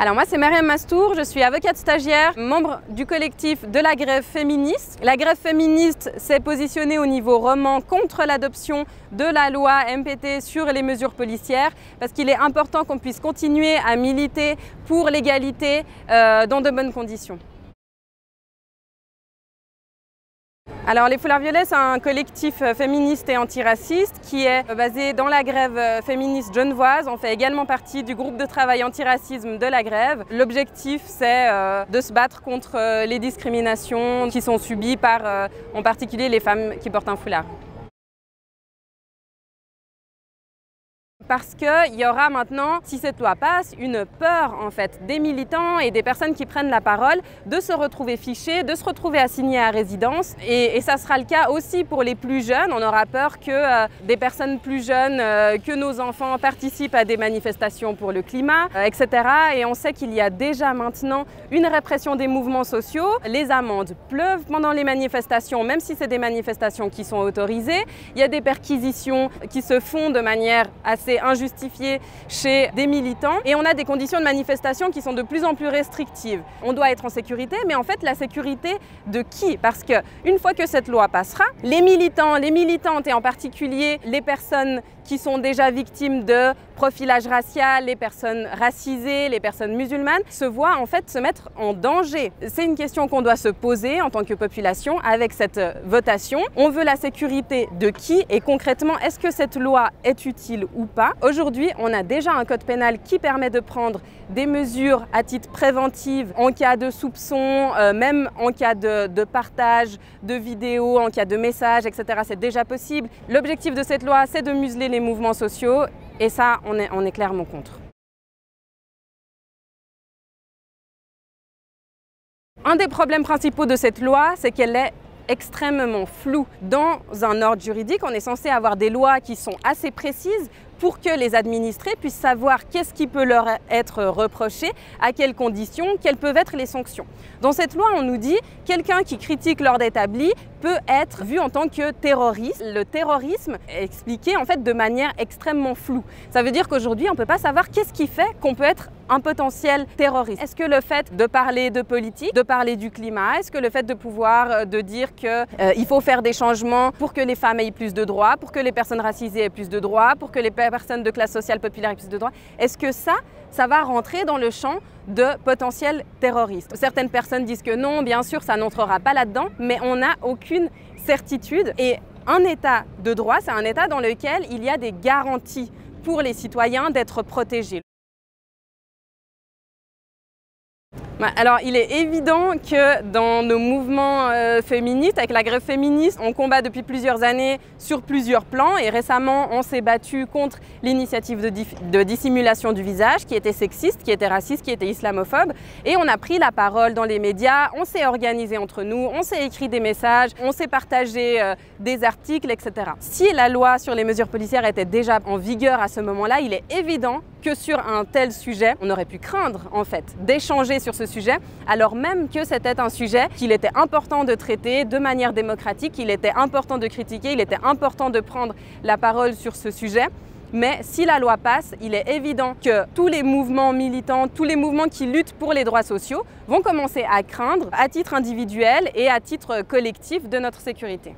Alors moi c'est Mariam Mastour, je suis avocate stagiaire, membre du collectif de la grève féministe. La grève féministe s'est positionnée au niveau roman contre l'adoption de la loi MPT sur les mesures policières parce qu'il est important qu'on puisse continuer à militer pour l'égalité dans de bonnes conditions. Alors les Foulards Violets, c'est un collectif féministe et antiraciste qui est basé dans la grève féministe genevoise. On fait également partie du groupe de travail antiracisme de la grève. L'objectif, c'est de se battre contre les discriminations qui sont subies par, en particulier, les femmes qui portent un foulard. Parce qu'il y aura maintenant, si cette loi passe, une peur en fait des militants et des personnes qui prennent la parole de se retrouver fichés, de se retrouver assignés à résidence. Et ça sera le cas aussi pour les plus jeunes. On aura peur que des personnes plus jeunes, que nos enfants participent à des manifestations pour le climat, etc. Et on sait qu'il y a déjà maintenant une répression des mouvements sociaux. Les amendes pleuvent pendant les manifestations, même si c'est des manifestations qui sont autorisées. Il y a des perquisitions qui se font de manière assez injustifiée chez des militants et on a des conditions de manifestation qui sont de plus en plus restrictives. On doit être en sécurité, mais en fait la sécurité de qui? Parce que une fois que cette loi passera, les militants, les militantes et en particulier les personnes qui sont déjà victimes de profilage racial, les personnes racisées, les personnes musulmanes, se voient en fait se mettre en danger. C'est une question qu'on doit se poser en tant que population avec cette votation. On veut la sécurité de qui et concrètement, est-ce que cette loi est utile ou pas? Aujourd'hui, on a déjà un code pénal qui permet de prendre des mesures à titre préventif en cas de soupçon, même en cas de partage de vidéos, en cas de messages, etc. C'est déjà possible. L'objectif de cette loi, c'est de museler les mouvements sociaux et ça, on est clairement contre. Un des problèmes principaux de cette loi, c'est qu'elle est extrêmement floue. Dans un ordre juridique, on est censé avoir des lois qui sont assez précises pour que les administrés puissent savoir qu'est-ce qui peut leur être reproché, à quelles conditions, quelles peuvent être les sanctions. Dans cette loi, on nous dit quelqu'un qui critique l'ordre établi peut être vu en tant que terroriste. Le terrorisme est expliqué en fait de manière extrêmement floue. Ça veut dire qu'aujourd'hui, on ne peut pas savoir qu'est-ce qui fait qu'on peut être un potentiel terroriste. Est-ce que le fait de parler de politique, de parler du climat, est-ce que le fait de pouvoir de dire qu'il faut faire des changements pour que les femmes aient plus de droits, pour que les personnes racisées aient plus de droits, pour que les personnes de classe sociale populaire aient plus de droits, est-ce que ça va rentrer dans le champ de potentiels terroristes? Certaines personnes disent que non, bien sûr, ça n'entrera pas là-dedans, mais on n'a aucune certitude. Et un état de droit, c'est un état dans lequel il y a des garanties pour les citoyens d'être protégés. Alors, il est évident que dans nos mouvements féministes, avec la grève féministe, on combat depuis plusieurs années sur plusieurs plans et récemment, on s'est battu contre l'initiative de dissimulation du visage qui était sexiste, qui était raciste, qui était islamophobe et on a pris la parole dans les médias, on s'est organisé entre nous, on s'est écrit des messages, on s'est partagé des articles, etc. Si la loi sur les mesures policières était déjà en vigueur à ce moment-là, il est évident que sur un tel sujet, on aurait pu craindre en fait d'échanger sur ce sujet, alors même que c'était un sujet qu'il était important de traiter de manière démocratique, qu'il était important de critiquer, il était important de prendre la parole sur ce sujet. Mais si la loi passe, il est évident que tous les mouvements militants, tous les mouvements qui luttent pour les droits sociaux vont commencer à craindre à titre individuel et à titre collectif de notre sécurité.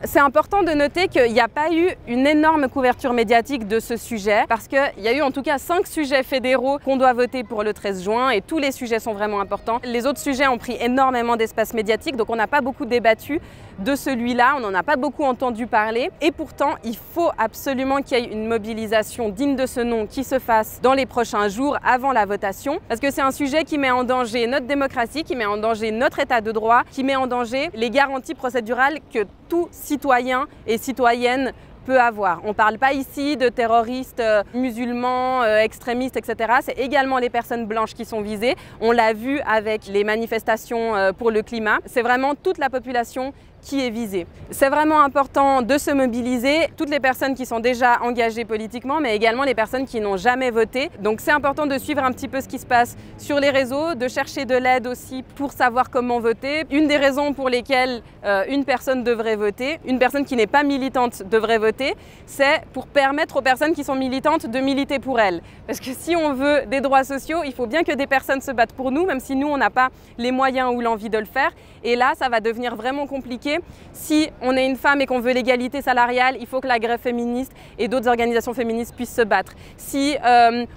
C'est important de noter qu'il n'y a pas eu une énorme couverture médiatique de ce sujet parce qu'il y a eu en tout cas 5 sujets fédéraux qu'on doit voter pour le 13 juin et tous les sujets sont vraiment importants. Les autres sujets ont pris énormément d'espace médiatique donc on n'a pas beaucoup débattu de celui-là, on n'en a pas beaucoup entendu parler et pourtant il faut absolument qu'il y ait une mobilisation digne de ce nom qui se fasse dans les prochains jours avant la votation parce que c'est un sujet qui met en danger notre démocratie, qui met en danger notre état de droit, qui met en danger les garanties procédurales que tout citoyen et citoyenne peut avoir. On ne parle pas ici de terroristes musulmans, extrémistes, etc. C'est également les personnes blanches qui sont visées. On l'a vu avec les manifestations pour le climat. C'est vraiment toute la population qui est visé. C'est vraiment important de se mobiliser, toutes les personnes qui sont déjà engagées politiquement, mais également les personnes qui n'ont jamais voté. Donc c'est important de suivre un petit peu ce qui se passe sur les réseaux, de chercher de l'aide aussi pour savoir comment voter. Une des raisons pour lesquelles une personne devrait voter, une personne qui n'est pas militante devrait voter, c'est pour permettre aux personnes qui sont militantes de militer pour elles. Parce que si on veut des droits sociaux, il faut bien que des personnes se battent pour nous, même si nous on n'a pas les moyens ou l'envie de le faire. Et là, ça va devenir vraiment compliqué. Si on est une femme et qu'on veut l'égalité salariale, il faut que la grève féministe et d'autres organisations féministes puissent se battre. Si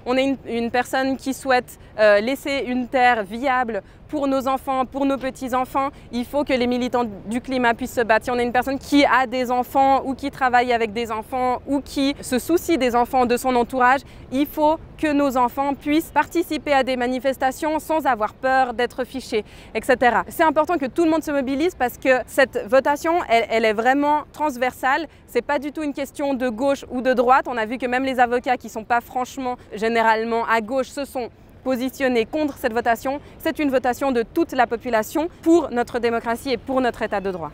on est une personne qui souhaite laisser une terre viable pour nos enfants, pour nos petits-enfants, il faut que les militants du climat puissent se battre. Si on est une personne qui a des enfants ou qui travaille avec des enfants ou qui se soucie des enfants de son entourage, il faut que nos enfants puissent participer à des manifestations sans avoir peur d'être fichés, etc. C'est important que tout le monde se mobilise parce que cette votation, elle est vraiment transversale. C'est pas du tout une question de gauche ou de droite. On a vu que même les avocats qui sont pas franchement généralement à gauche se sont positionnés contre cette votation. C'est une votation de toute la population pour notre démocratie et pour notre état de droit.